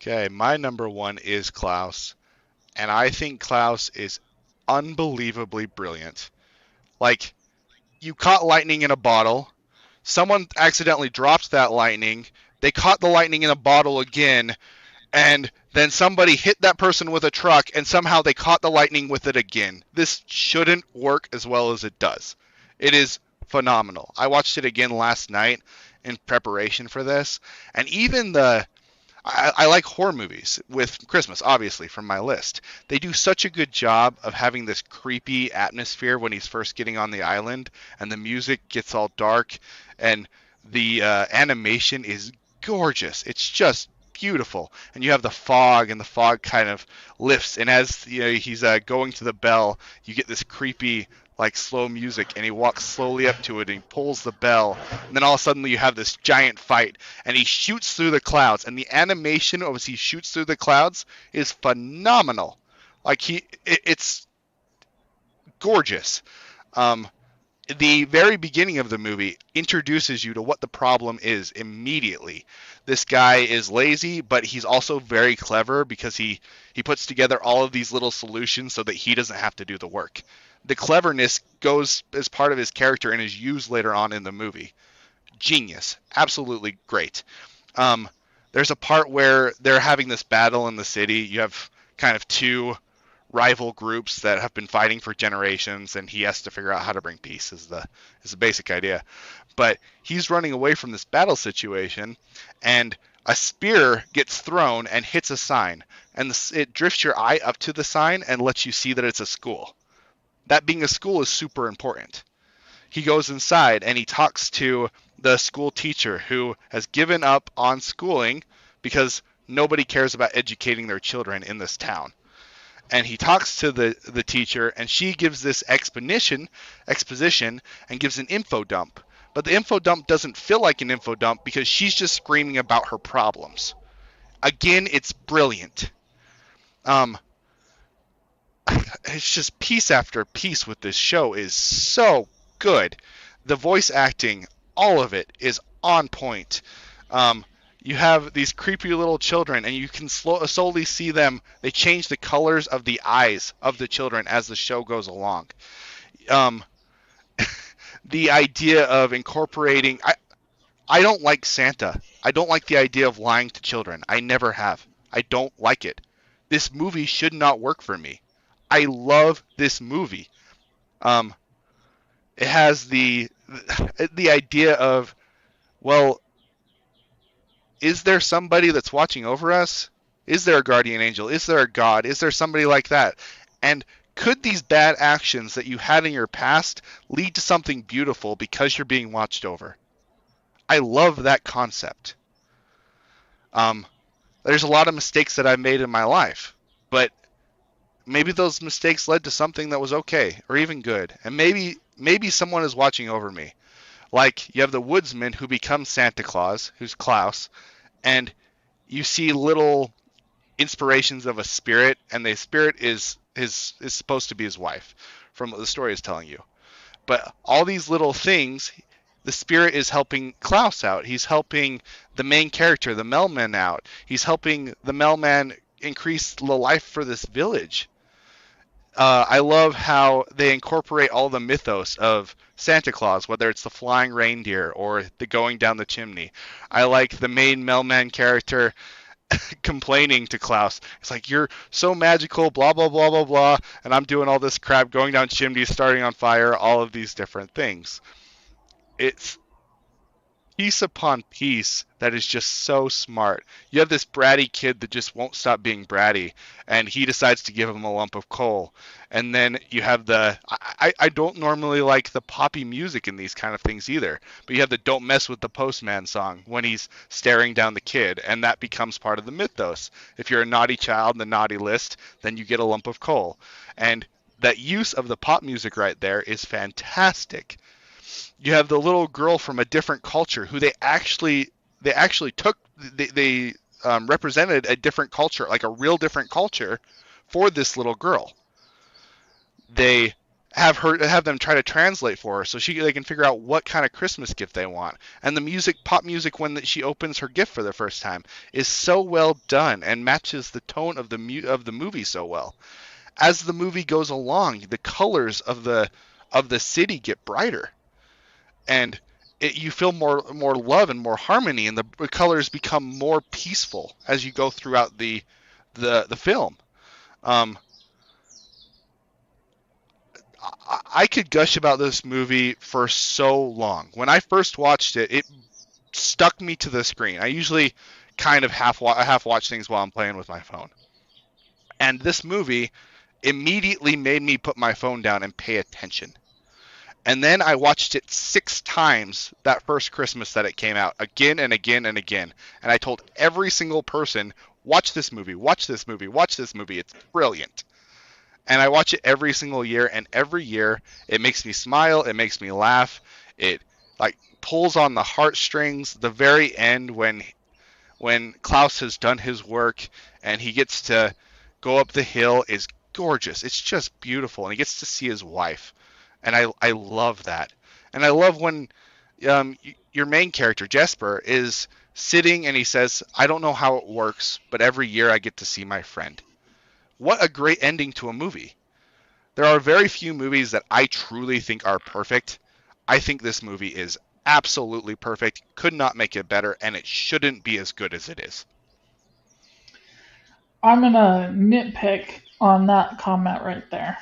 Okay, my number one is Klaus, and I think Klaus is unbelievably brilliant. Like, you caught lightning in a bottle, someone accidentally dropped that lightning, they caught the lightning in a bottle again, and then somebody hit that person with a truck, and somehow they caught the lightning with it again. This shouldn't work as well as it does. It is phenomenal. I watched it again last night in preparation for this, and even I like horror movies with Christmas, obviously, from my list. They do such a good job of having this creepy atmosphere when he's first getting on the island, and the music gets all dark, and the animation is gorgeous. It's just beautiful, and you have the fog, and the fog kind of lifts, and as he's going to the bell, you get this creepy like slow music, and he walks slowly up to it and he pulls the bell, and then all of a sudden you have this giant fight, and he shoots through the clouds, and the animation as he shoots through the clouds is phenomenal. Like it's gorgeous. Um, the very beginning of the movie introduces you to what the problem is immediately. This guy is lazy, but he's also very clever because he puts together all of these little solutions so that he doesn't have to do the work. The cleverness goes as part of his character and is used later on in the movie. Genius, absolutely great. Um, there's a part where they're having this battle in the city. You have kind of two rival groups that have been fighting for generations, and he has to figure out how to bring peace. Is the basic idea. But he's running away from this battle situation, and a spear gets thrown and hits a sign, and it drifts your eye up to the sign and lets you see that it's a school. That being a school is super important. He goes inside and he talks to the school teacher who has given up on schooling because nobody cares about educating their children in this town. And he talks to the teacher, and she gives this exposition and gives an info dump. But the info dump doesn't feel like an info dump because she's just screaming about her problems. Again, it's brilliant. Um, it's just piece after piece with this show is so good. The voice acting, all of it is on point. Um, you have these creepy little children, and you can slowly see them. They change the colors of the eyes of the children as the show goes along. Um, the idea of incorporating. I don't like Santa. I don't like the idea of lying to children. I never have. I don't like it. This movie should not work for me. I love this movie. Um, it has the idea of, well, is there somebody that's watching over us? Is there a guardian angel? Is there a god? Is there somebody like that? And could these bad actions that you had in your past lead to something beautiful because you're being watched over? I love that concept. Um, there's a lot of mistakes that I've made in my life, but maybe those mistakes led to something that was okay or even good, and maybe someone is watching over me. Like you have the woodsman who becomes Santa Claus, who's Klaus, and you see little inspirations of a spirit, and the spirit is supposed to be his wife, from what the story is telling you. But all these little things, the spirit is helping Klaus out. He's helping the main character, the mailman, out. He's helping the mailman increase the life for this village. I love how they incorporate all the mythos of Santa Claus, whether it's the flying reindeer or the going down the chimney. I like the main mailman character complaining to Klaus. It's like, you're so magical, blah, blah, blah, blah, blah, and I'm doing all this crap, going down chimneys, starting on fire, all of these different things. It's piece upon piece that is just so smart. You have this bratty kid that just won't stop being bratty, and he decides to give him a lump of coal. And then you have I don't normally like the poppy music in these kind of things either, but you have the "Don't Mess with the Postman" song when he's staring down the kid, and that becomes part of the mythos. If you're a naughty child in the naughty list, then you get a lump of coal. And that use of the pop music right there is fantastic. You have the little girl from a different culture who they actually took they represented a different culture, like a real different culture, for this little girl. They have them try to translate for her so they can figure out what kind of Christmas gift they want. And the music, pop music, when she opens her gift for the first time, is so well done and matches the tone of the movie so well. As the movie goes along, the colors of the city get brighter, and you feel more love and more harmony, and the colors become more peaceful as you go throughout the film. Um, I could gush about this movie for so long. When I first watched it, it stuck me to the screen. I usually kind of half watch things while I'm playing with my phone. And this movie immediately made me put my phone down and pay attention. And then I watched it 6 times that first Christmas that it came out, again and again and again. And I told every single person, watch this movie, watch this movie, watch this movie. It's brilliant. And I watch it every single year, and every year it makes me smile, it makes me laugh, it like pulls on the heartstrings. The very end, when Klaus has done his work and he gets to go up the hill, is gorgeous. It's just beautiful, and he gets to see his wife, and I love that. And I love when your main character Jesper is sitting and he says, "I don't know how it works, but every year I get to see my friend." What a great ending to a movie. There are very few movies that I truly think are perfect. I think this movie is absolutely perfect, could not make it better, and it shouldn't be as good as it is. I'm gonna nitpick on that comment right there.